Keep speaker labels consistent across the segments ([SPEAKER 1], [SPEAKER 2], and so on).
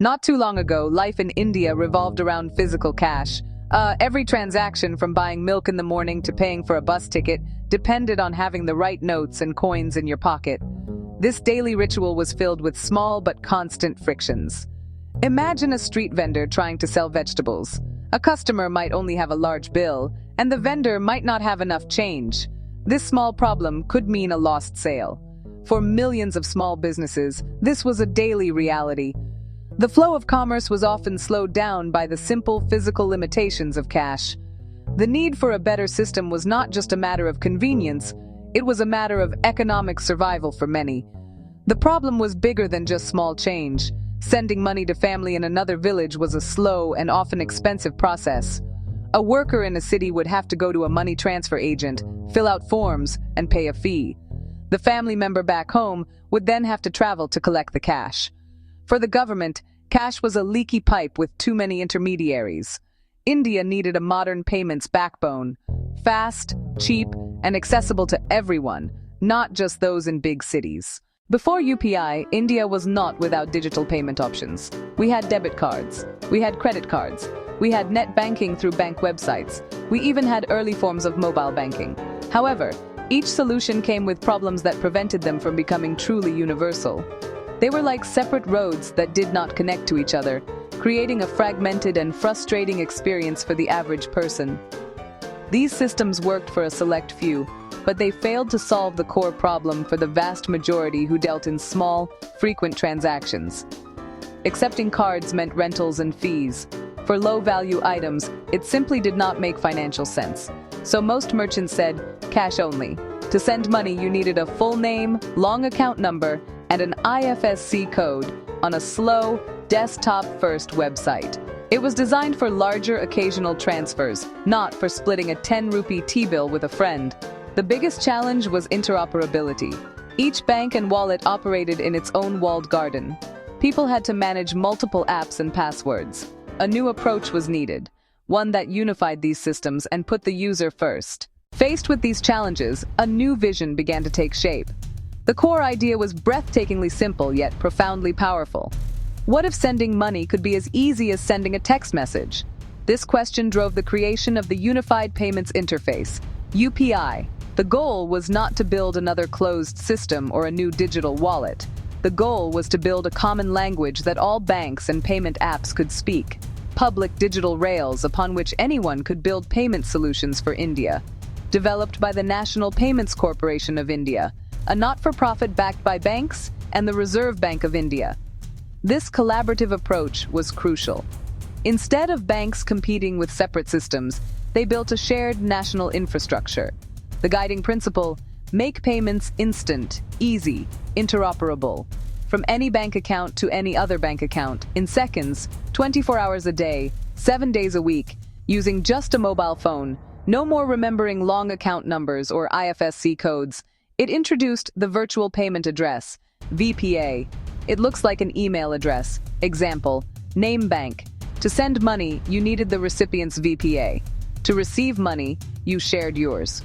[SPEAKER 1] Not too long ago, life in India revolved around physical cash. Every transaction, from buying milk in the morning to paying for a bus ticket, depended on having the right notes and coins in your pocket. This daily ritual was filled with small but constant frictions. Imagine a street vendor trying to sell vegetables. A customer might only have a large bill, and the vendor might not have enough change. This small problem could mean a lost sale. For millions of small businesses, this was a daily reality. The flow of commerce was often slowed down by the simple physical limitations of cash. The need for a better system was not just a matter of convenience, it was a matter of economic survival for many. The problem was bigger than just small change. Sending money to family in another village was a slow and often expensive process. A worker in a city would have to go to a money transfer agent, fill out forms, and pay a fee. The family member back home would then have to travel to collect the cash. For the government, cash was a leaky pipe with too many intermediaries. India needed a modern payments backbone, fast, cheap, and accessible to everyone, not just those in big cities. Before UPI, India was not without digital payment options. We had debit cards, we had credit cards, we had net banking through bank websites, we even had early forms of mobile banking. However, each solution came with problems that prevented them from becoming truly universal. They were like separate roads that did not connect to each other, creating a fragmented and frustrating experience for the average person. These systems worked for a select few, but they failed to solve the core problem for the vast majority who dealt in small, frequent transactions. Accepting cards meant rentals and fees. For low-value items, it simply did not make financial sense. So most merchants said, cash only. To send money, you needed a full name, long account number, and an IFSC code on a slow, desktop-first website. It was designed for larger occasional transfers, not for splitting a 10-rupee T-bill with a friend. The biggest challenge was interoperability. Each bank and wallet operated in its own walled garden. People had to manage multiple apps and passwords. A new approach was needed, one that unified these systems and put the user first. Faced with these challenges, a new vision began to take shape. The core idea was breathtakingly simple yet profoundly powerful. What if sending money could be as easy as sending a text message? This question drove the creation of the Unified Payments Interface, UPI. The goal was not to build another closed system or a new digital wallet. The goal was to build a common language that all banks and payment apps could speak, public digital rails upon which anyone could build payment solutions for India. Developed by the National Payments Corporation of India, a not-for-profit backed by banks and the Reserve Bank of India. This collaborative approach was crucial. Instead of banks competing with separate systems, they built a shared national infrastructure. The guiding principle: make payments instant, easy, interoperable. From any bank account to any other bank account, in seconds, 24 hours a day, 7 days a week, using just a mobile phone. No more remembering long account numbers or IFSC codes. It introduced the Virtual Payment Address, VPA. It looks like an email address. Example, name bank. To send money, you needed the recipient's VPA. To receive money, you shared yours.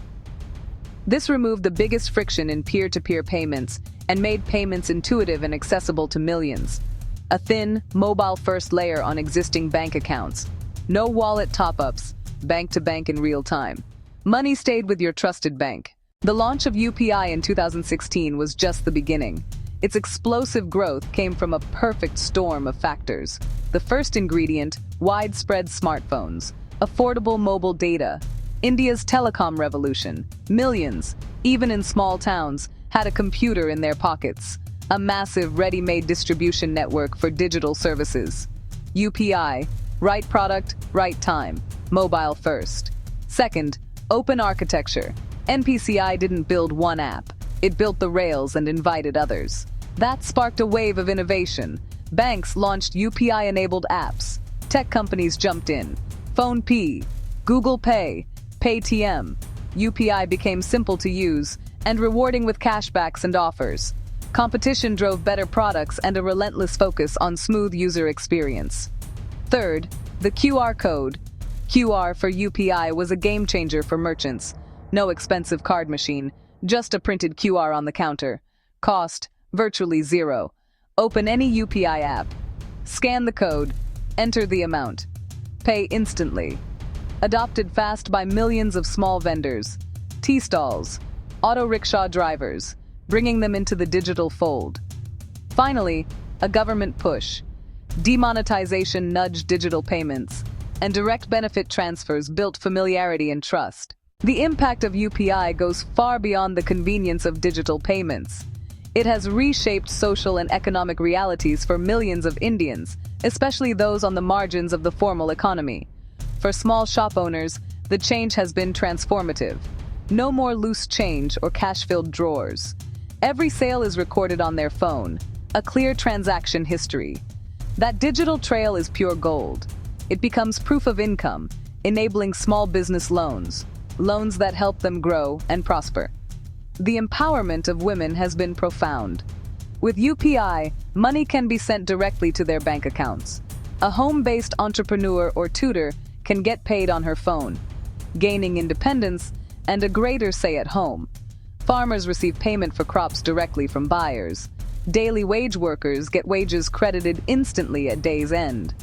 [SPEAKER 1] This removed the biggest friction in peer-to-peer payments and made payments intuitive and accessible to millions. A thin, mobile-first layer on existing bank accounts. No wallet top-ups, bank-to-bank in real time. Money stayed with your trusted bank. The launch of UPI in 2016 was just the beginning. Its explosive growth came from a perfect storm of factors. The first ingredient: widespread smartphones, affordable mobile data. India's telecom revolution. Millions, even in small towns, had a computer in their pockets. A massive ready-made distribution network for digital services. UPI, right product, right time. Mobile first. Second, open architecture. NPCI didn't build one app. It built the rails and invited others. That sparked a wave of innovation. Banks launched UPI-enabled apps. Tech companies jumped in. PhonePe, Google Pay, Paytm. UPI became simple to use and rewarding with cashbacks and offers. Competition drove better products and a relentless focus on smooth user experience. Third, the QR code. QR for UPI was a game changer for merchants. No expensive card machine, just a printed QR on the counter. Cost, virtually zero. Open any UPI app. Scan the code, enter the amount, pay instantly. Adopted fast by millions of small vendors, tea stalls, auto rickshaw drivers, bringing them into the digital fold. Finally, a government push. Demonetization nudged digital payments, and direct benefit transfers built familiarity and trust. The impact of UPI goes far beyond the convenience of digital payments. It has reshaped social and economic realities for millions of Indians, especially those on the margins of the formal economy. For small shop owners, the change has been transformative. No more loose change or cash-filled drawers. Every sale is recorded on their phone, a clear transaction history. That digital trail is pure gold. It becomes proof of income, enabling small business loans that help them grow and prosper. The empowerment of women has been profound. With UPI, money can be sent directly to their bank accounts. A home-based entrepreneur or tutor can get paid on her phone, gaining independence and a greater say at home. Farmers receive payment for crops directly from buyers. Daily wage workers get wages credited instantly at day's end.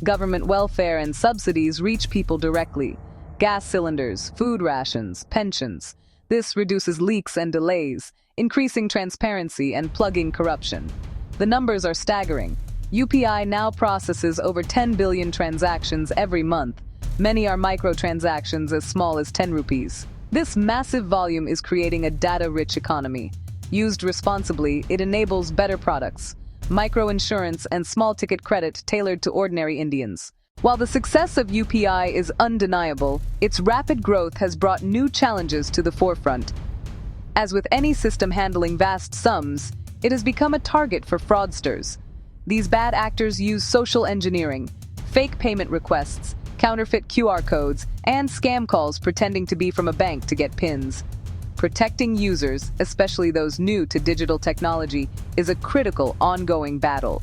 [SPEAKER 1] Government welfare and subsidies reach people directly. Gas cylinders, food rations, pensions. This reduces leaks and delays, increasing transparency and plugging corruption. The numbers are staggering. UPI now processes over 10 billion transactions every month. Many are microtransactions as small as 10 rupees. This massive volume is creating a data-rich economy. Used responsibly, it enables better products, micro-insurance and small-ticket credit tailored to ordinary Indians. While the success of UPI is undeniable, its rapid growth has brought new challenges to the forefront. As with any system handling vast sums, it has become a target for fraudsters. These bad actors use social engineering, fake payment requests, counterfeit QR codes, and scam calls pretending to be from a bank to get PINs. Protecting users, especially those new to digital technology, is a critical, ongoing battle.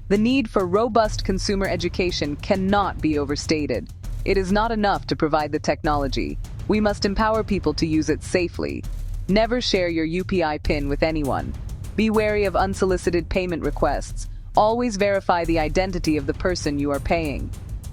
[SPEAKER 1] The need for robust consumer education cannot be overstated. It is not enough to provide the technology. We must empower people to use it safely. Never share your UPI PIN with anyone. Be wary of unsolicited payment requests. Always verify the identity of the person you are paying.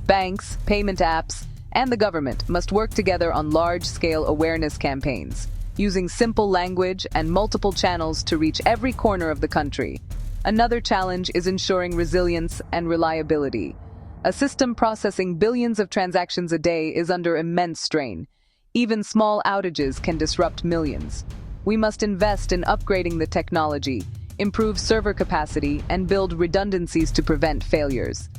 [SPEAKER 1] Banks, payment apps, and the government must work together on large-scale awareness campaigns, using simple language and multiple channels to reach every corner of the country. Another challenge is ensuring resilience and reliability. A system processing billions of transactions a day is under immense strain. Even small outages can disrupt millions. We must invest in upgrading the technology, improve server capacity, and build redundancies to prevent failures.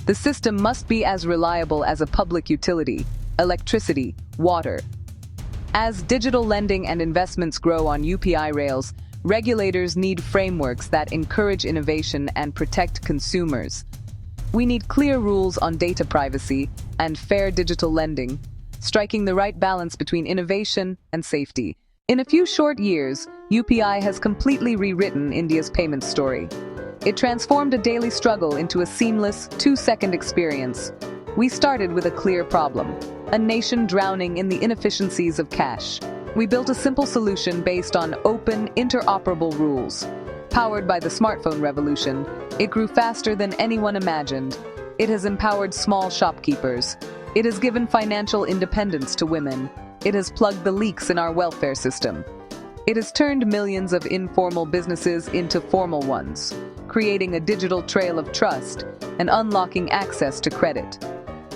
[SPEAKER 1] The system must be as reliable as a public utility, electricity, water. As digital lending and investments grow on UPI rails, regulators need frameworks that encourage innovation and protect consumers. We need clear rules on data privacy and fair digital lending, striking the right balance between innovation and safety. In a few short years, UPI has completely rewritten India's payment story. It transformed a daily struggle into a seamless, two-second experience. We started with a clear problem: a nation drowning in the inefficiencies of cash. We built a simple solution based on open, interoperable rules. Powered by the smartphone revolution, it grew faster than anyone imagined. It has empowered small shopkeepers. It has given financial independence to women. It has plugged the leaks in our welfare system. It has turned millions of informal businesses into formal ones, creating a digital trail of trust and unlocking access to credit.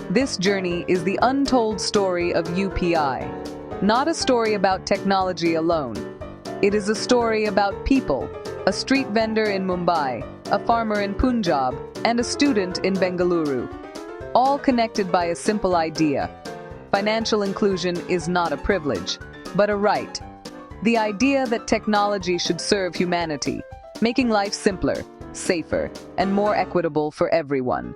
[SPEAKER 1] This journey is the untold story of UPI. Not a story about technology alone. It is a story about people, a street vendor in Mumbai, a farmer in Punjab, and a student in Bengaluru, all connected by a simple idea. Financial inclusion is not a privilege, but a right. The idea that technology should serve humanity, making life simpler, safer, and more equitable for everyone.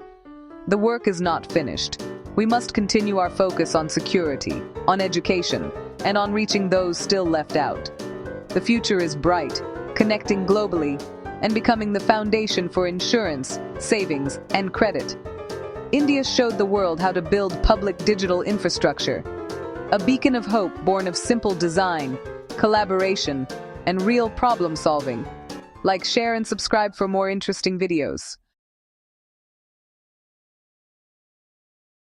[SPEAKER 1] The work is not finished. We must continue our focus on security, on education, and on reaching those still left out. The future is bright, connecting globally, and becoming the foundation for insurance, savings, and credit. India showed the world how to build public digital infrastructure, a beacon of hope born of simple design, collaboration, and real problem solving. Like, share, and subscribe for more interesting videos.